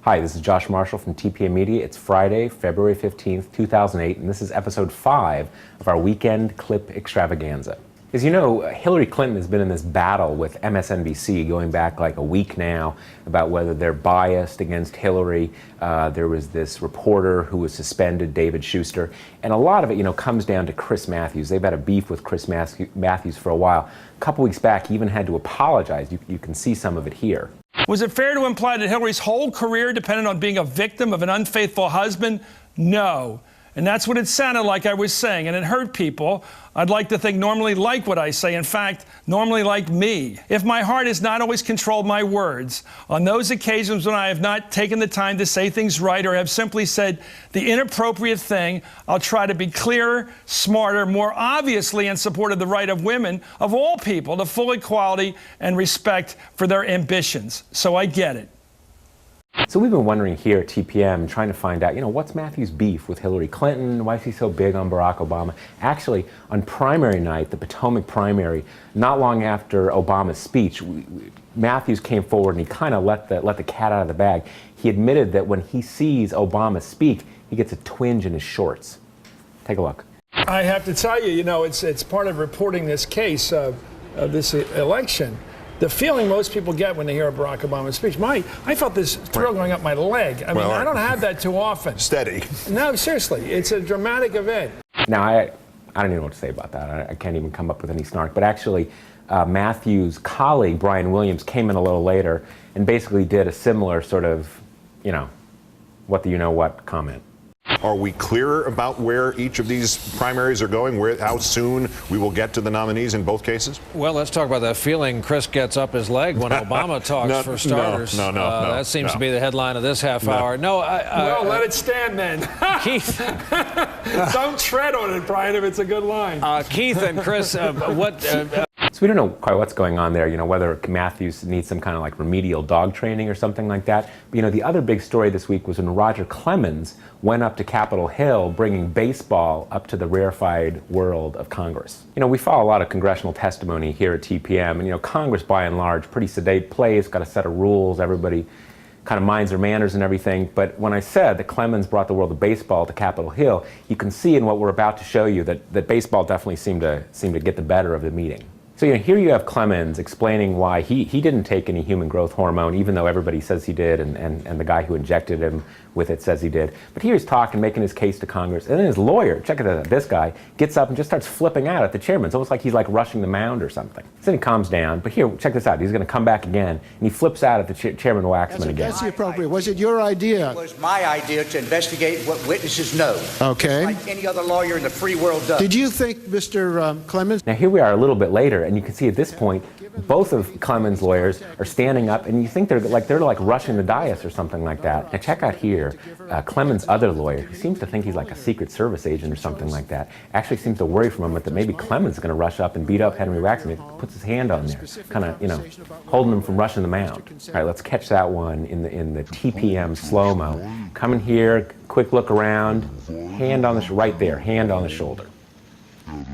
Hi, this is Josh Marshall from TPM Media. It's Friday, February 15th, 2008, and this is episode 5 of our Weekend Clip Extravaganza. As you know, Hillary Clinton has been in this battle with MSNBC going back like a week now about whether they're biased against Hillary. There was this reporter who was suspended, David Schuster, and a lot of it, comes down to Chris Matthews. They've had a beef with Chris Matthews for a while. A couple weeks back, he even had to apologize. You can see some of it here. Was it fair to imply that Hillary's whole career depended on being a victim of an unfaithful husband? No. And that's what it sounded like I was saying, and it hurt people. I'd like to think normally like what I say, in fact, normally like me. If my heart has not always controlled my words, on those occasions when I have not taken the time to say things right or have simply said the inappropriate thing, I'll try to be clearer, smarter, more obviously in support of the right of women, of all people, to full equality and respect for their ambitions. So I get it. So we've been wondering here at TPM, trying to find out, what's Matthew's beef with Hillary Clinton? Why is he so big on Barack Obama? Actually, on primary night, the Potomac primary, not long after Obama's speech, Matthews came forward and he kind of let the cat out of the bag. He admitted that when he sees Obama speak, he gets a twinge in his shorts. Take a look. I have to tell you, it's part of reporting this case of this election. The feeling most people get when they hear a Barack Obama speech, I felt this thrill going up my leg. I mean, I don't have that too often. Steady. No, seriously, it's a dramatic event. Now, I don't even know what to say about that. I can't even come up with any snark. But actually, Matthew's colleague, Brian Williams, came in a little later and basically did a similar sort of, what the you-know-what comment. Are we clearer about where each of these primaries are going, how soon we will get to the nominees in both cases? Well, let's talk about that feeling Chris gets up his leg when Obama talks, for starters. No. That seems to be the headline of this half hour. Well, let it stand then. Keith. Don't tread on it, Brian, if it's a good line. Keith and Chris, So we don't know quite what's going on there, whether Matthews needs some kind of like remedial dog training or something like that. But the other big story this week was when Roger Clemens went up to Capitol Hill bringing baseball up to the rarefied world of Congress. We follow a lot of congressional testimony here at TPM, and Congress by and large, pretty sedate place, got a set of rules, everybody kind of minds their manners and everything. But when I said that Clemens brought the world of baseball to Capitol Hill, you can see in what we're about to show you that baseball definitely seemed to get the better of the meeting. So here you have Clemens explaining why he didn't take any human growth hormone, even though everybody says he did, and the guy who injected him with it says he did. But here he's talking, making his case to Congress, and then his lawyer, check it out, this guy, gets up and just starts flipping out at the chairman. It's almost like he's like rushing the mound or something. So then he calms down, but here, check this out, he's going to come back again, and he flips out at the Chairman Waxman again. That's the appropriate. Was it your idea? It was my idea to investigate what witnesses know. Okay. Just like any other lawyer in the free world does. Did you think, Mr. Clemens? Now here we are a little bit later, and you can see at this point, both of Clemens' lawyers are standing up, and you think they're like rushing the dais or something like that. Now check out here, Clemens' other lawyer, who seems to think he's like a Secret Service agent or something like that, actually seems to worry for a moment that maybe Clemens is going to rush up and beat up Henry Waxman. He puts his hand on there, kind of, holding him from rushing the mound. All right, let's catch that one in the TPM slow-mo. Coming here, quick look around, hand on the right there, hand on the shoulder. I'll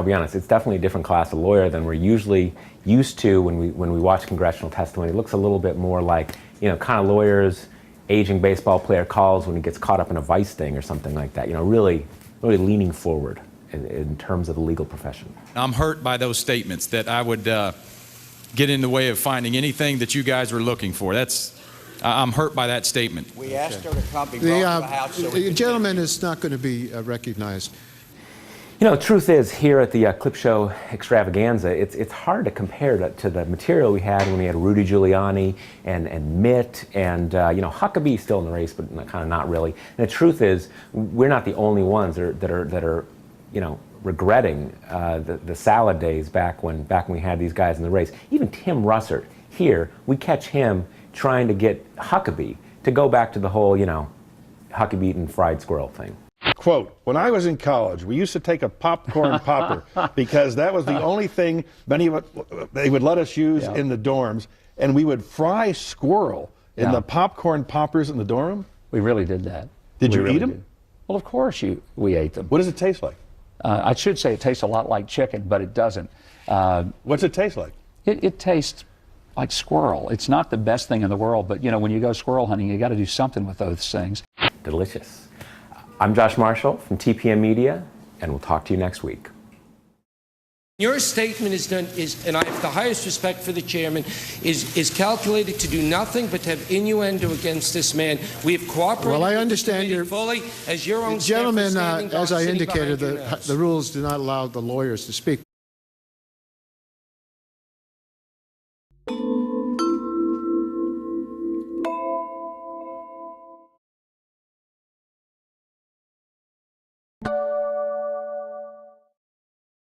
be honest, it's definitely a different class of lawyer than we're usually used to when we watch congressional testimony. It looks a little bit more like, kind of lawyers aging baseball player calls when he gets caught up in a vice thing or something like that. Really leaning forward in terms of the legal profession. I'm hurt by those statements that I would get in the way of finding anything that you guys were looking for. I'm hurt by that statement. We asked her to come be brought to the House. The gentleman is not going to be recognized. The truth is, here at the Clip Show Extravaganza, it's hard to compare to the material we had when we had Rudy Giuliani and Mitt and Huckabee's still in the race, but kind of not really. And the truth is, we're not the only ones that are regretting the salad days back when we had these guys in the race. Even Tim Russert here, we catch him trying to get Huckabee to go back to the whole, Huckabee eating fried squirrel thing. Quote, when I was in college, we used to take a popcorn popper because that was the only thing they would let us use in the dorms, and we would fry squirrel in the popcorn poppers in the dorm? We really did that. Did you eat them? Well, of course we ate them. What does it taste like? I should say it tastes a lot like chicken, but it doesn't. What's it taste like? It tastes like squirrel. It's not the best thing in the world, but you know, when you go squirrel hunting, you got to do something with those things. Delicious. I'm Josh Marshall from TPM Media, and we'll talk to you next week. Your statement and I have the highest respect for the chairman, is calculated to do nothing but to have innuendo against this man. We have cooperated. Well, I understand your fully as your own gentlemen. As I indicated, the rules do not allow the lawyers to speak.